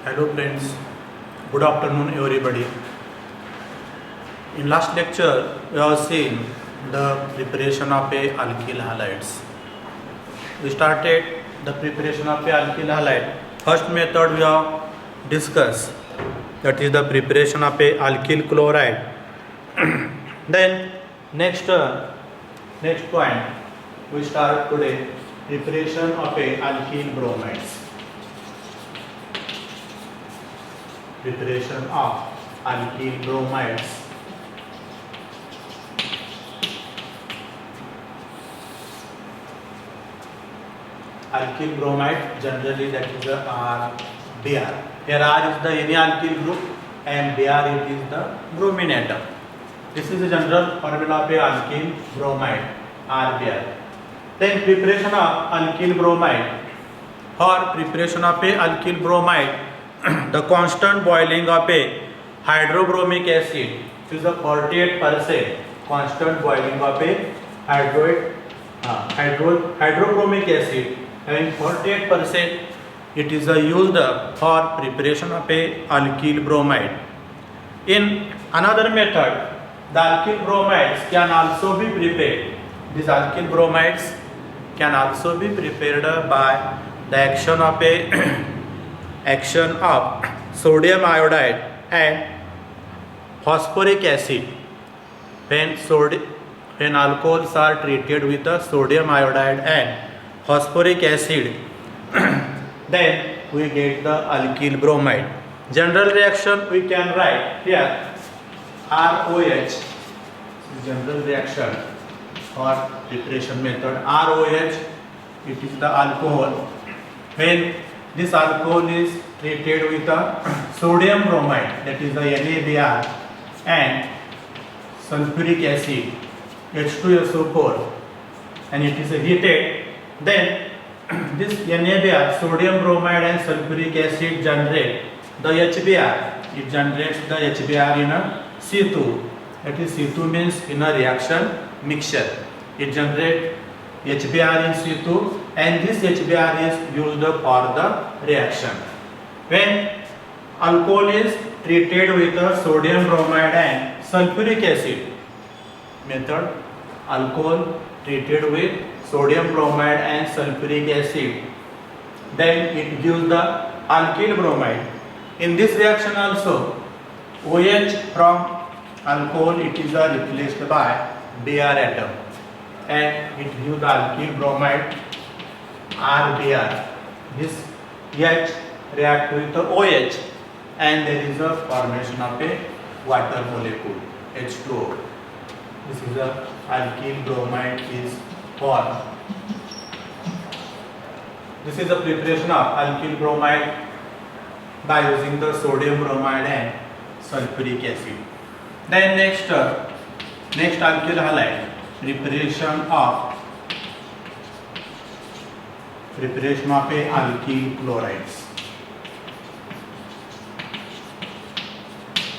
Hello friends, good afternoon everybody. In last lecture we have seen the preparation of a alkyl halides. We started the preparation of a alkyl halide. First method we have discussed, that is the preparation of a alkyl chloride. Then next point we start today, preparation of a alkyl bromides. Preparation of alkyl bromides. Alkyl bromide, generally that is the R, Br. Here R is the any alkyl group and Br it is the bromine atom. This is the general formula of a alkyl bromide, RBr. Then preparation of alkyl bromide. For preparation of a alkyl bromide, the constant boiling of a hydrobromic acid is a 48%. Constant boiling of a hydrobromic acid having 48%, it is used for preparation of a alkyl bromide. In another method, the alkyl bromides can also be prepared. These alkyl bromides can also be prepared by the action of sodium iodide and phosphoric acid. When alcohols are treated with the sodium iodide and phosphoric acid, then we get the alkyl bromide. General reaction we can write here ROH. General reaction or preparation method ROH, it is the alcohol. When this alcohol is treated with a sodium bromide, that is the NaBr, and sulfuric acid H2SO4, and it is heated, then this NaBr, sodium bromide and sulfuric acid generate the HBr. It generates the HBr in a C2. That is C2 means in a reaction mixture. It generates HBr in C2 and this HBr is used for the reaction. When alcohol is treated with a sodium bromide and sulfuric acid method, alcohol treated with sodium bromide and sulfuric acid, then it gives the alkyl bromide. In this reaction also, OH from alcohol it is replaced by Br atom and it gives the alkyl bromide RBr. This H react with the OH and there is a formation of a water molecule H2O. This is a alkyl bromide is formed. This is the preparation of alkyl bromide by using the sodium bromide and sulfuric acid. Then next alkyl halide, preparation of a alkyl chlorides.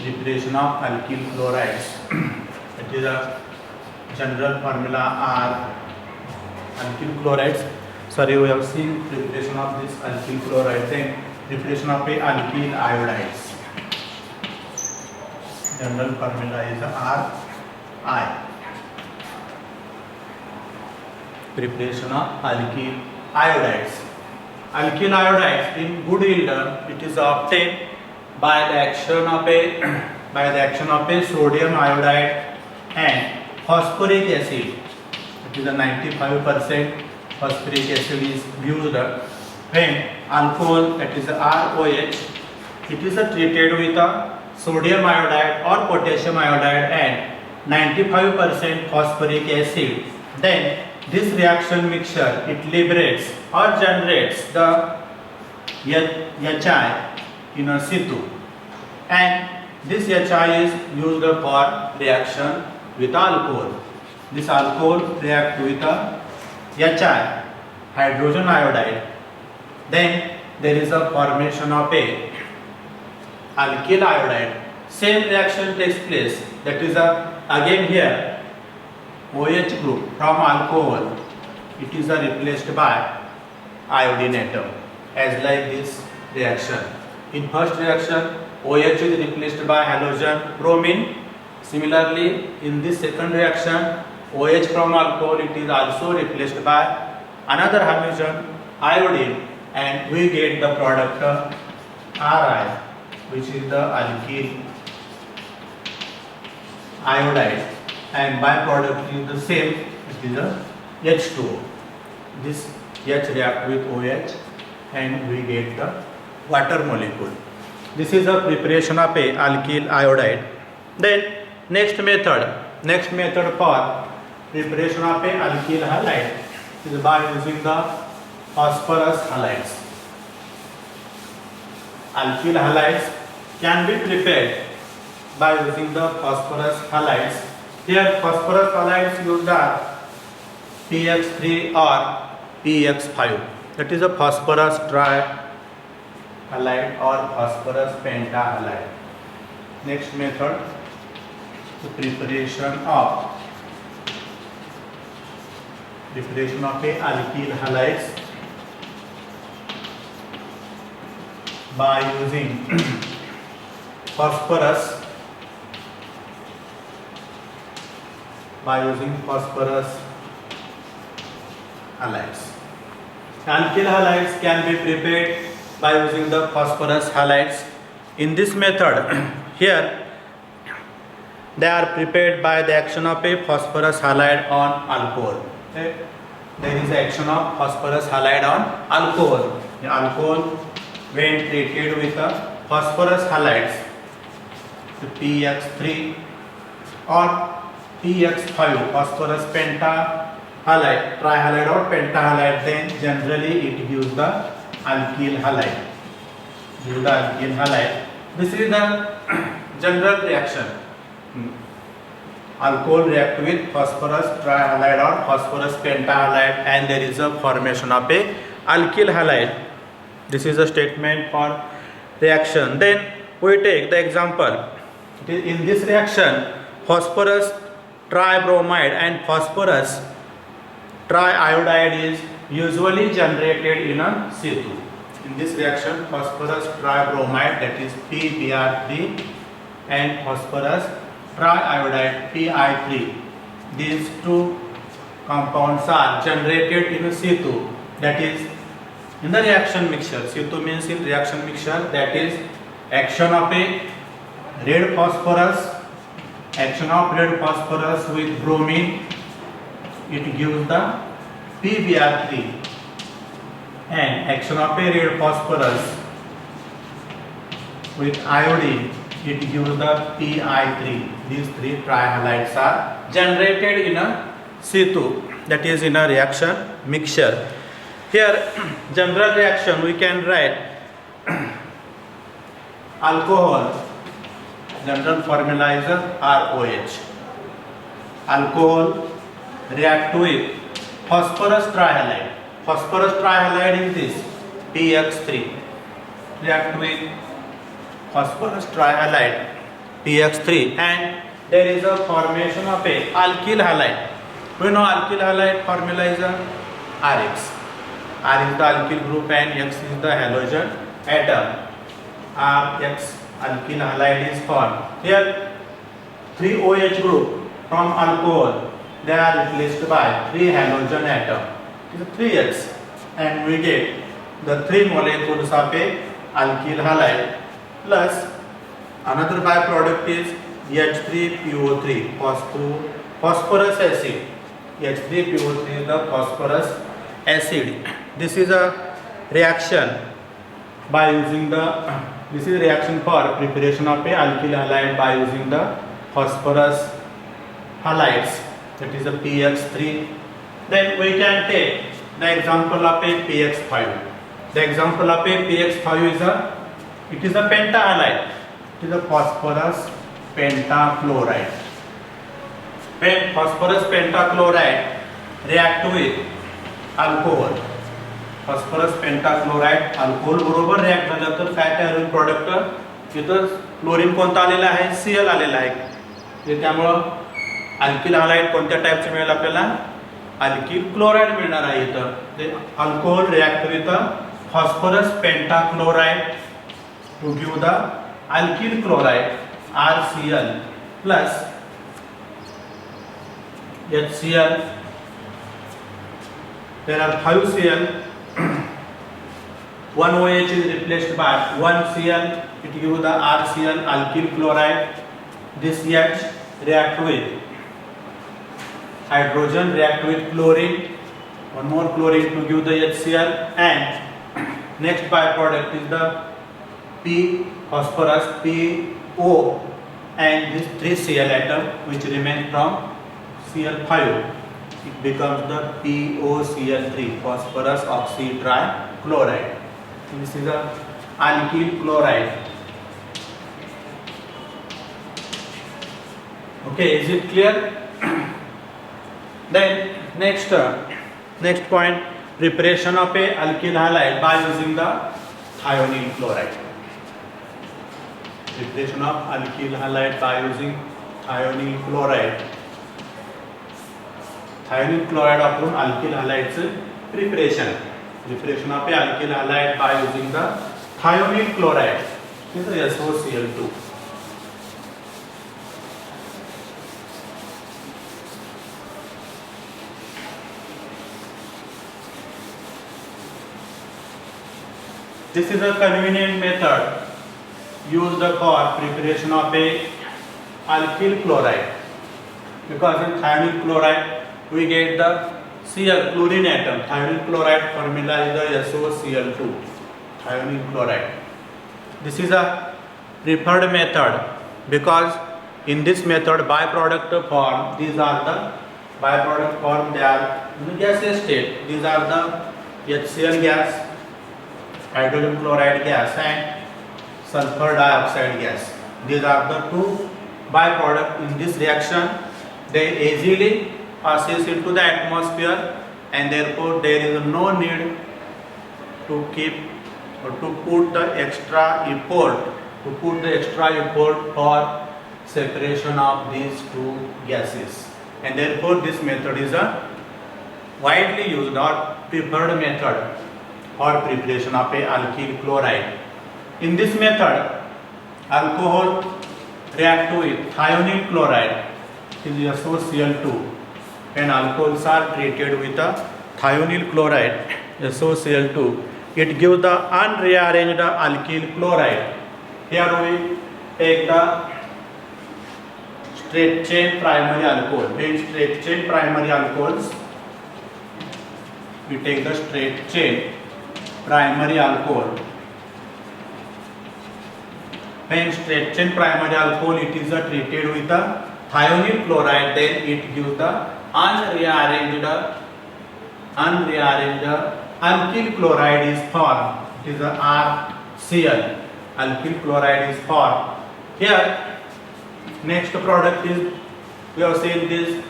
Preparation of alkyl chlorides. It is a general formula R alkyl chlorides. Sorry, we have seen preparation of this alkyl chloride. Then preparation of a alkyl iodides. General formula is RI. Preparation of alkyl iodides. Alkyl iodides in good yield, it is obtained by the action of a sodium iodide and phosphoric acid. It is a 95% phosphoric acid is used. When alcohol, that is ROH, it is treated with a sodium iodide or potassium iodide and 95% phosphoric acid, then this reaction mixture it liberates or generates the HI in a C2 and this HI is used for reaction with alcohol. This alcohol react with a HI, hydrogen iodide, then there is a formation of a alkyl iodide. Same reaction takes place, that is again here OH group from alcohol, it is replaced by iodine atom, as like this reaction. In first reaction, OH is replaced by halogen bromine. Similarly, in this second reaction, OH from alcohol, it is also replaced by another halogen, iodine, and we get the product Ri, which is the alkyl iodide, and byproduct is the same, it is a H2O. This H react with OH and we get the water molecule. This is a preparation of a alkyl iodide. Then next method for preparation of a alkyl halide is by using the phosphorus halides. Alkyl halides can be prepared by using the phosphorus halides. Here phosphorus halides used are PX3 or PX5. That is a phosphorus trihalide or phosphorus pentahalide. Next method, the preparation of a alkyl halides by using phosphorus halides. Alkyl halides can be prepared by using the phosphorus halides. In this method, here they are prepared by the action of a phosphorus halide on alcohol. Okay? There is action of phosphorus halide on alcohol. The alcohol, when treated with a phosphorus halides, the PX3 or PX5, phosphorus pentahalide, trihalide or pentahalide, then generally it gives the alkyl halide. This is the general reaction. Alcohol react with phosphorus trihalide or phosphorus pentahalide, and there is a formation of a alkyl halide. This is a statement for reaction. Then we take the example. In this reaction, phosphorus tribromide and phosphorus triiodide is usually generated in a situ. In this reaction, phosphorus tribromide, that is PBr3, and phosphorus triiodide Pi3, these two compounds are generated in a situ, that is in the reaction mixture. Situ means in reaction mixture, that is action of a red phosphorus with bromine, it gives the PBr3, and action of a red phosphorus with iodine, it gives the Pi3. These three trihalides are generated in a situ, that is in a reaction mixture. Here general reaction we can write alcohol, general formula is ROH. Alcohol react with phosphorus trihalide. Phosphorus trihalide is this PX3. React with phosphorus trihalide PX3, and there is a formation of a alkyl halide. We know alkyl halide formula is a RX. R is the alkyl group and X is the halogen atom. RX alkyl halide is formed. Here 3 OH group from alcohol, they are replaced by 3 halogen atom. It is 3X, and we get the 3 molecules of a alkyl halide plus another byproduct is H3PO3, phosphorus acid. H3PO3 is the phosphorus acid. This is a reaction by using this is a reaction for preparation of a alkyl halide by using the phosphorus halides, that is a PX3. Then we can take the example of a PX5. The example of a PX5 is it is a pentahalide. It is a phosphorus pentachloride. When phosphorus pentachloride react with alcohol, phosphorus pentachloride alcohol बरोबर react झालं तर काय तयार होईल product. इथं chlorine कोणता आलेला आहे, Cl आलेला आहे. त्यामुळे अल्किल हालाइड कोणत्या टाइपचे मिळेल आपल्याला, अल्किल क्लोराइड मिळणार आहे. इथं ते alcohol react with phosphorus pentachloride to give the alkyl chloride RCl plus HCl. There are 5 Cl. One OH is replaced by 1 Cl. It gives the RCl, alkyl chloride. This H react with hydrogen, react with chlorine. One more chlorine to give the HCl, and next byproduct is the P phosphorus, PO, and this 3 Cl atom which remains from Cl5. It becomes the POCl3, phosphorus oxy trichloride. This is the alkyl chloride. Okay, is it clear? Then next point, preparation of a alkyl halide by using the thionyl chloride. Preparation of alkyl halide by using thionyl chloride. Thionyl chloride वापरून alkyl halideचं preparation of a alkyl halide by using the thionyl chloride. This is SOCl2. This is a convenient method used for preparation of a alkyl chloride, because in thionyl chloride we get the Cl, chlorine atom. Thionyl chloride formula is the SOCl2, thionyl chloride. This is a preferred method because in this method byproduct form, these are the byproduct form, they are in the gaseous state. These are the HCl gas, hydrogen chloride gas, and sulfur dioxide gas. These are the two byproducts in this reaction. They easily passes into the atmosphere, and therefore there is no need to keep or to put the extra effort for separation of these two gases, and therefore this method is a widely used or preferred method for preparation of a alkyl chloride. In this method, alcohol react with thionyl chloride, is SOCl2, and alcohols are treated with a thionyl chloride, SOCl2. It gives the unrearranged alkyl chloride. Here we take the straight chain primary alcohol. In straight chain primary alcohols, we take the straight chain primary alcohol. When straight chain primary alcohol it is treated with a thionyl chloride, then it gives the unrearranged alkyl chloride is formed. It is a RCl. Alkyl chloride is formed. Here, next product is, we have seen these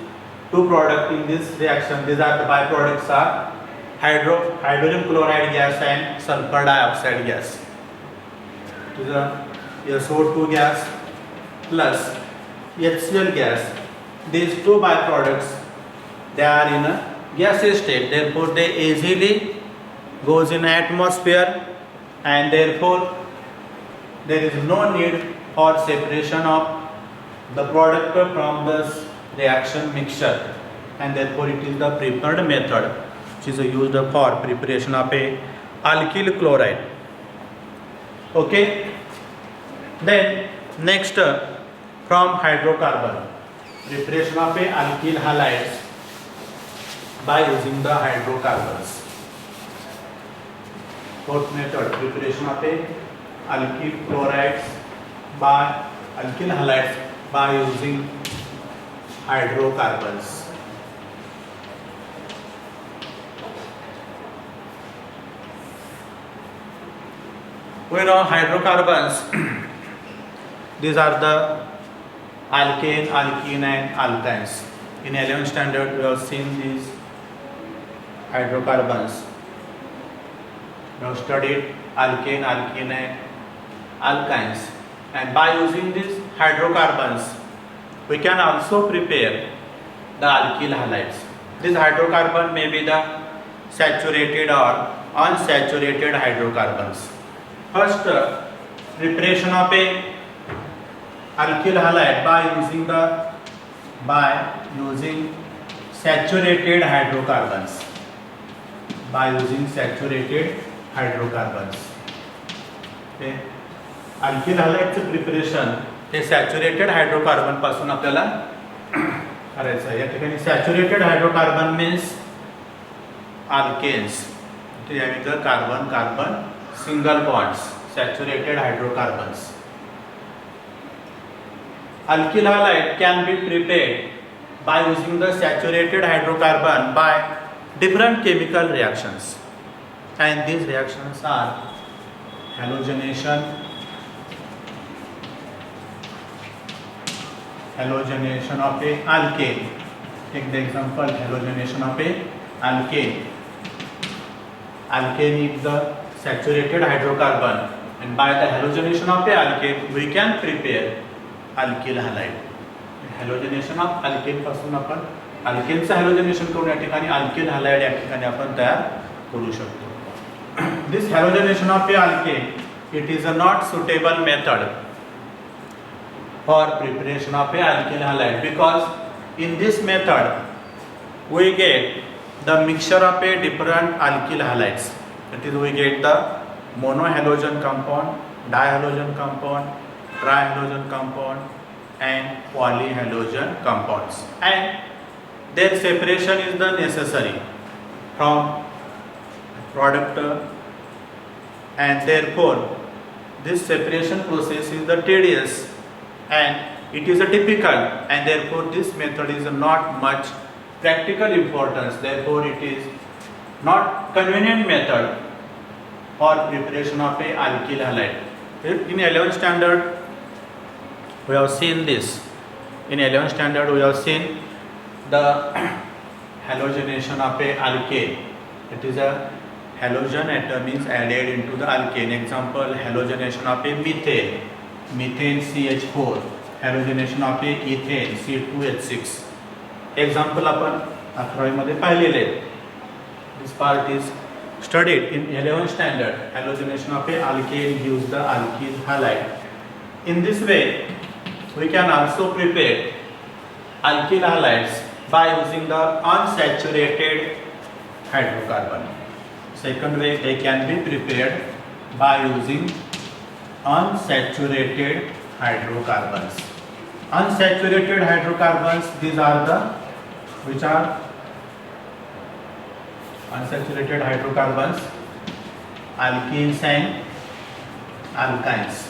two products in this reaction. These are the byproducts are hydrogen chloride gas and sulfur dioxide gas. It is a SO2 gas plus HCl gas. These two byproducts, they are in a gaseous state, therefore they easily goes in atmosphere, and therefore there is no need for separation of the product from this reaction mixture, and therefore it is the preferred method which is used for preparation of a alkyl chloride. Okay, then next from hydrocarbon, preparation of a alkyl halides by using the hydrocarbons. Fourth method, preparation of a alkyl chlorides by alkyl halides by using hydrocarbons. We know hydrocarbons, these are the alkane, alkene and alkynes. In 11th standard we have seen these hydrocarbons. We have studied alkane, alkene and alkynes, and by using these hydrocarbons we can also prepare the alkyl halides. This hydrocarbon may be the saturated or unsaturated hydrocarbons. First, preparation of a alkyl halide by using saturated hydrocarbons. By using saturated hydrocarbons. Okay. alkyl हॅलाइडचं preparation हे saturated hydrocarbon पासून आपल्याला करायचं आहे. या ठिकाणी saturated hydrocarbon means alkanes. यामध्ये carbon carbon single bonds, saturated hydrocarbons. alkyl halide can be prepared by using the saturated hydrocarbon by different chemical reactions, and these reactions are halogenation, halogenation of a alkane. Take the example, halogenation of a alkane. Alkane is the saturated hydrocarbon, and by the halogenation of a alkane we can prepare alkyl halide. Halogenation of alkane पासून आपण अल्केनचं हॅलोजनेशन करून या ठिकाणी alkyl halide या ठिकाणी आपण तयार करू शकतो. This halogenation of a alkane, it is a not suitable method for preparation of a alkyl halide, because in this method we get the mixture of a different alkyl halides. that is we get the monohalogen compound, dihalogen compound, trihalogen compound and polyhalogen compounds, and their separation is the necessary from product, and therefore this separation process is the tedious and it is a difficult, and therefore this method is not much practical importance. Therefore it is not convenient method for preparation of a alkyl halide. In 11th standard we have seen this. In 11th standard we have seen the halogenation of a alkane. It is a halogen atom is added into the alkane. Example, halogenation of a methane, methane CH4, halogenation of a ethane C2H6. Example आपण 11वी मध्ये पाहिलेले. This part is studied in 11th standard. Halogenation of a alkane gives the alkyl halide. In this way we can also prepare alkyl halides by using the unsaturated hydrocarbon. Second way, they can be prepared by using unsaturated hydrocarbons. Unsaturated hydrocarbons, these are the which are unsaturated hydrocarbons, alkenes and alkynes.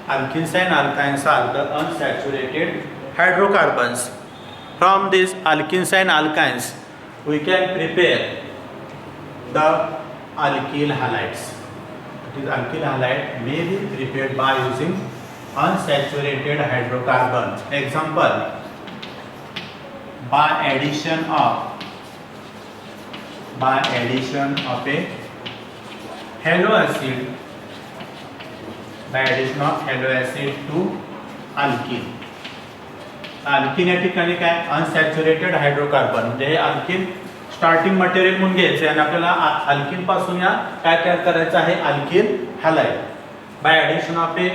Alkenes and alkynes are the unsaturated hydrocarbons. From these alkenes and alkynes we can prepare the alkyl halides. It is alkyl halide may be prepared by using unsaturated hydrocarbon. Example, by addition of a halo acid, by addition of halo acid to alkene. alkene या ठिकाणी काय unsaturated hydrocarbon म्हणजे हे alkene starting material म्हणून घ्यायचं आहे आणि आपल्याला alkene पासून या काय तयार करायचं आहे alkyl halide. By addition of a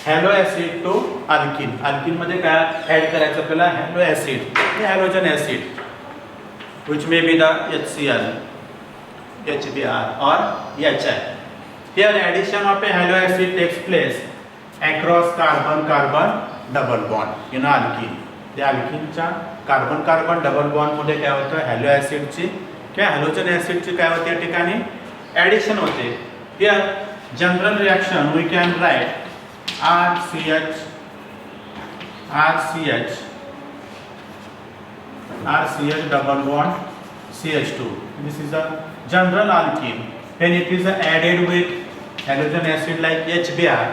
halo acid to alkene. alkene मध्ये काय ॲड करायचं आपल्याला हॅलो ॲसिड, हे halogen acid which may be the HCl, HBr or HI. Here addition of a halo acid takes place across carbon-carbon double bond in alkene. त्या अल्किनच्या carbon carbon double bond मध्ये काय होतं hello ॲसिडची किंवा halogen ॲसिडची काय होते या ठिकाणी ॲडिशन होते. Here general reaction we can write RCH double bond CH2. This is a general alkene. When it is added with halogen acid like HBr,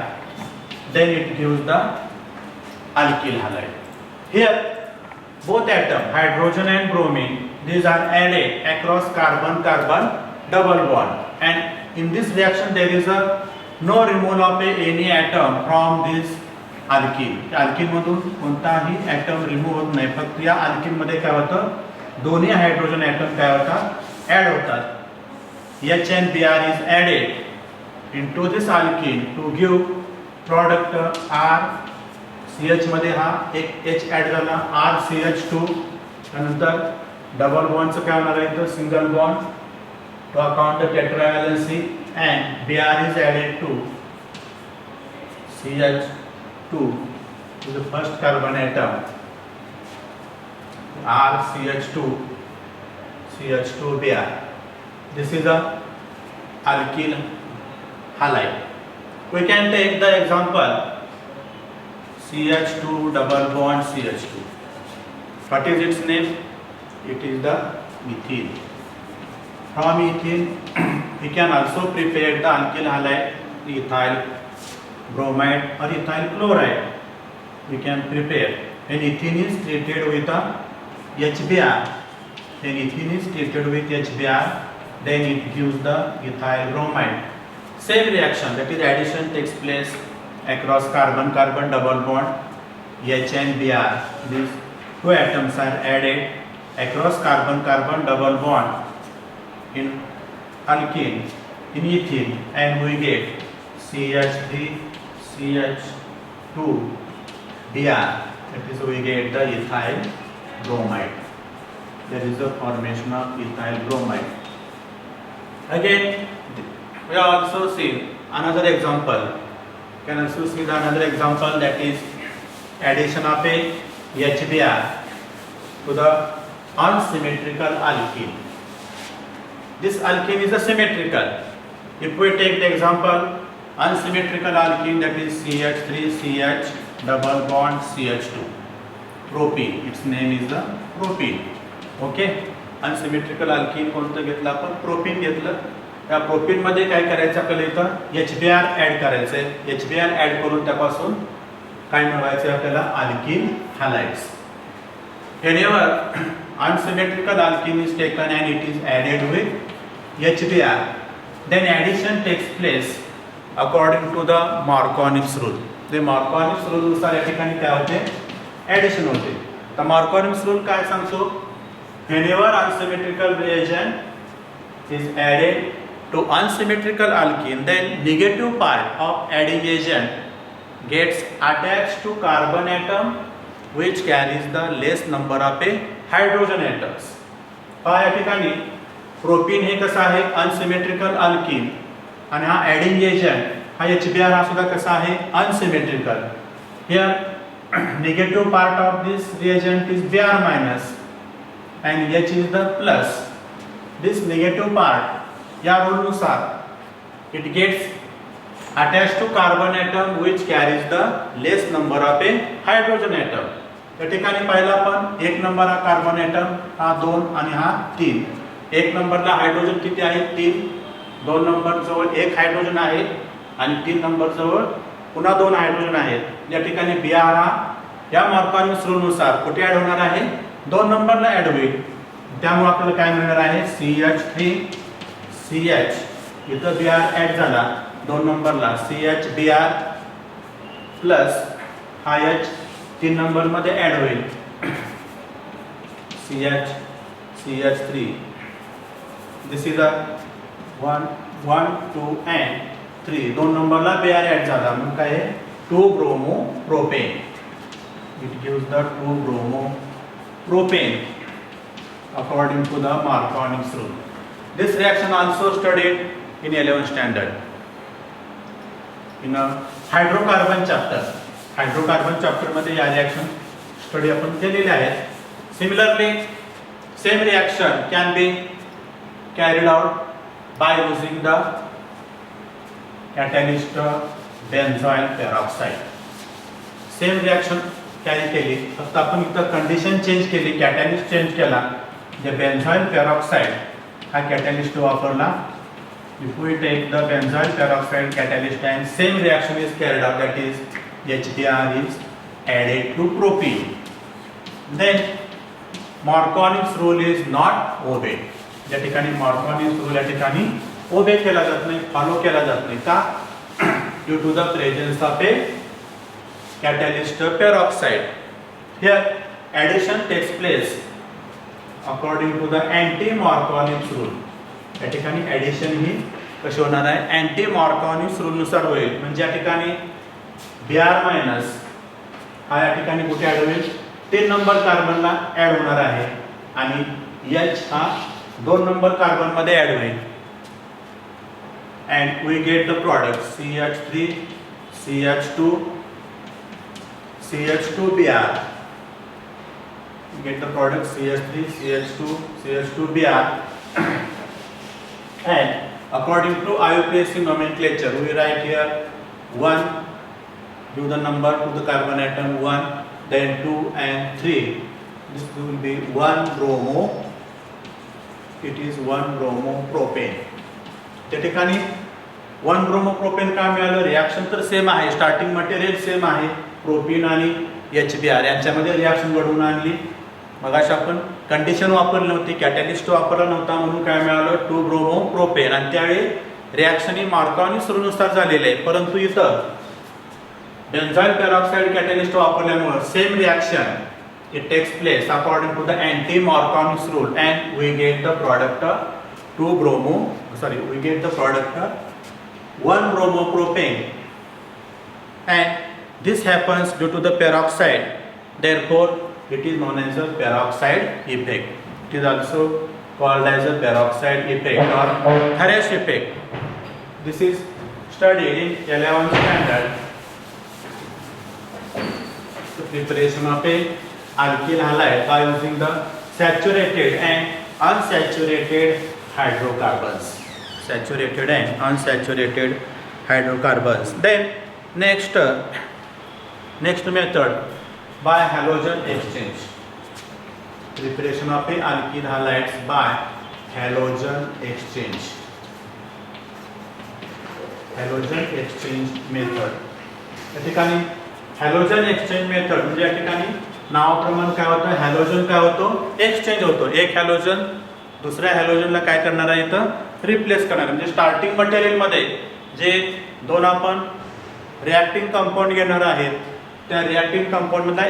then it gives the alkyl halide. Here both atom hydrogen and bromine, these are added across carbon carbon double bond, and in this reaction there is a no removal of any atom from this alkene. alkene मधून कोणताही atom remove होत नाही, फक्त या alkene मध्ये काय होतं दोन्ही हायड्रोजन ॲटम काय होतात ॲड होतात. H and Br is added into this alkene to give product R CH मध्ये हा एक H ॲड झाला RCH2 त्यानंतर डबल बॉन्डचं काय होणार आहे तर single bond to account the tetravalency and Br is added to CH2 to the first carbon atom RCH2 CH2 Br. This is a alkyl halide. We can take the example CH2 double bond CH2. What is its name? It is the ethene. From ethene we can also prepare the alkyl halide ethyl bromide or ethyl chloride. We can prepare when ethene is treated with a HBr. When ethene is treated with HBr, then it gives the ethyl bromide. Same reaction, that is addition takes place across carbon carbon double bond H and Br. These two atoms are added across carbon carbon double bond in alkene in ethene and we get CH3 CH2 Br. That is we get the ethyl bromide. There is a formation of ethyl bromide. Again we also see another example. Can also see the another example, that is addition of a HBr to the unsymmetrical alkene. This alkene is a symmetrical. If we take the example unsymmetrical alkene, that is CH3 CH double bond CH2 propene. Its name is the propene. Okay, unsymmetrical alkene कोणतं घेतलं आपण propene घेतलं. त्या propene मध्ये काय करायचं आपल्याला इथं HBr ऍड करायचं आहे. HBr ऍड करून त्यापासून काय मिळवायचं आपल्याला alkyl halides. Whenever unsymmetrical alkene is taken and it is added with HBr, then addition takes place according to the Marconi's rule. The Marconi's rule नुसार या ठिकाणी काय होते ऍडिशन होते. तर Marconi's rule काय सांगतो, whenever unsymmetrical reagent is added to unsymmetrical alkene, then negative part of adding agent gets attached to carbon atom which carries the less number of a hydrogen atoms. या ठिकाणी propene हे कसं आहे unsymmetrical alkyne आणि हा adding agent हा HBr हा सुद्धा कसा आहे unsymmetrical. Here negative part of this reagent is Br minus and H is the plus. This negative part या रूल नुसार it gets attached to carbon atom which carries the less number of a hydrogen atom. या ठिकाणी पाहिलं आपण एक number हा carbon atom हा 2 आणि हा 3. एक नंबरला हायड्रोजन किती आहे 3. 2 नंबर जवळ एक हायड्रोजन आहे आणि 3 नंबर जवळ पुन्हा 2 हायड्रोजन आहेत. या ठिकाणी Br हा या मार्कॉनिस रूल नुसार कुठे ऍड होणार आहे 2 नंबरला ऍड होईल. त्यामुळे आपल्याला काय मिळणार आहे CH3 CH इथं Br ऍड झाला 2 नंबरला CHBr प्लस हा H 3 नंबर मध्ये ऍड होईल CH3. This is a 1 1 2 and 3. 2 नंबरला Br ऍड झाला मग काय आहे 2 bromo propane. It gives the 2 bromo propane according to the Marconi's rule. This reaction also studied in 11th standard in a hydrocarbon chapter. Hydrocarbon chapter मध्ये या reaction study आपण केलेले आहेत. Similarly same reaction can be carried out by using the catalyst benzoyl peroxide. Same reaction carry केली फक्त आपण इथं condition change केली कॅटॅलिस्ट चेंज केला. जे बेन्झॉइल पेरॉक्साइड हा कॅटॅलिस्ट वापरला. If we take the benzoyl peroxide catalyst and same reaction is carried out, that is HBr is added to propene, then Marconi's rule is not obeyed. या ठिकाणी Marconi's rule या ठिकाणी ओबे केला जात नाही फॉलो केला जात नाही का due to the presence of a catalyst peroxide. Here addition takes place according to the anti-Marconi's rule. या ठिकाणी addition ही कशी होणार आहे, अँटी मार्कोनी रूलनुसार होईल. म्हणजे या ठिकाणी Br मायनस हा या ठिकाणी कुठे ॲड होईल, 3 नंबर कार्बनला ॲड होणार आहे आणि H हा 2 नंबर कार्बनमध्ये ॲड होईल. And we get the product CH3 CH2 CH2Br. Get the product CH3 CH2 CH2Br. And according to IUPAC nomenclature, we write here 1, give the number to the carbon atom 1, then 2 and 3. This will be 1 bromo. It is 1 bromopropane. त्या ठिकाणी 1 bromopropane का मिळालं, reaction तर same आहे, starting material same आहे, propene आणि HBr यांच्यामध्ये reaction घडवून आणली. मगाशी आपण कंडिशन वापरली नव्हती, कॅटॅलिस्ट वापरला नव्हता, म्हणून काय मिळालं 2 ब्रोमोप्रोपेन. आणि त्यावेळी रिॲक्शन ही मार्कोनी रूलनुसार झालेली आहे. परंतु इथं बेन्झाइल पेरॉक्साइड कॅटॅलिस्ट वापरल्यामुळे same reaction it takes place according to the anti-Marconi's rule, and we get the product 1 bromopropane, and this happens due to the peroxide. Therefore it is known as a peroxide effect. It is also called as a peroxide effect or Thales effect. This is studied in 11th standard. The preparation of a alkyl halide by using the saturated and unsaturated hydrocarbons. Saturated and unsaturated hydrocarbons. Then next method by halogen exchange. Preparation of a alkyl halides by halogen exchange. Halogen exchange method. या ठिकाणी halogen exchange method म्हणजे या ठिकाणी नावाप्रमाणे काय होतं, halogen काय होतो, exchange होतो. एक हॅलोजन दुसऱ्या हॅलोजनला काय करणार आहे, इथं रिप्लेस करणार. म्हणजे स्टार्टिंग मटेरियलमध्ये जे 2 आपण रिॲक्टिंग कंपाऊंड घेणार आहेत, त्या रिॲक्टिंग कंपाऊंडमधला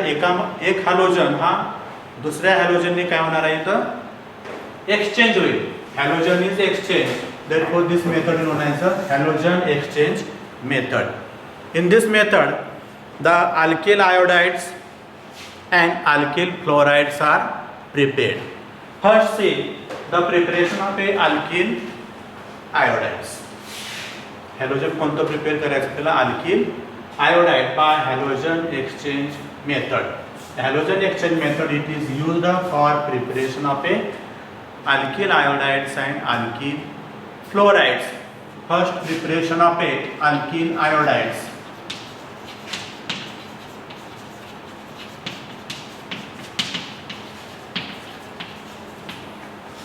एक हॅलोजन हा दुसऱ्या हॅलोजनने काय होणार आहे, इथं एक्सचेंज होईल. Halogen is exchange. Therefore this method is known as a halogen exchange method. In this method the alkyl iodides and alkyl chlorides are prepared. First see the preparation of a alkyl iodides. Halogen कोणतं prepare करायचं, त्याला alkyl iodide by halogen exchange method. The halogen exchange method it is used for preparation of a alkyl iodides and alkyl fluorides. First preparation of a alkyl iodides.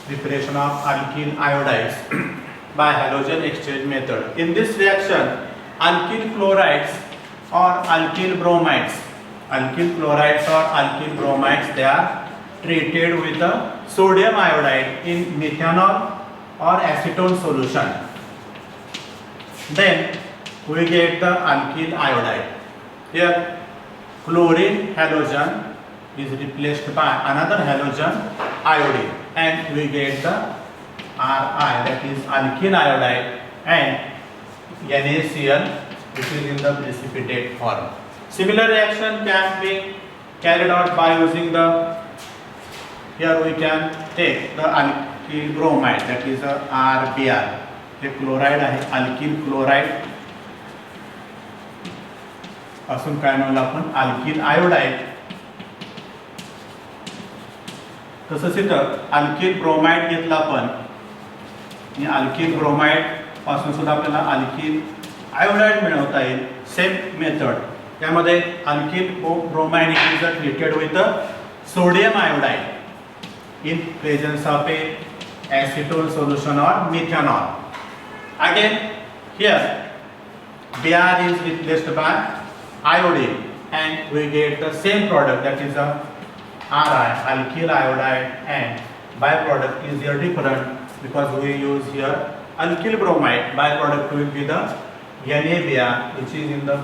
Preparation of alkyl iodides by halogen exchange method. In this reaction, alkyl chlorides or alkyl bromides, they are treated with the sodium iodide in methanol or acetone solution. Then we get the alkyl iodide. Here chlorine halogen is replaced by another halogen iodine, and we get the Ri, that is alkyl iodide, and NaCl which is in the precipitate form. Similar reaction can be carried out by using the, here we can take the alkyl bromide, that is a RBr. हे chloride आहे, alkyl chloride पासून काय मिळवलं आपण, alkyl iodide. तसंच इथं alkyl bromide घेतला आपण, अल्किल ब्रोमाइड पासून सुद्धा आपल्याला अल्किल आयोडाइड मिळवता येईल. Same method. त्यामध्ये alkyl bromide is treated with sodium iodide in presence of a acetone solution or methanol. Again here Br is replaced by iodine and we get the same product, that is a Ri, alkyl iodide, and byproduct is here different because we use here alkyl bromide. Byproduct will be the NaBr which is in the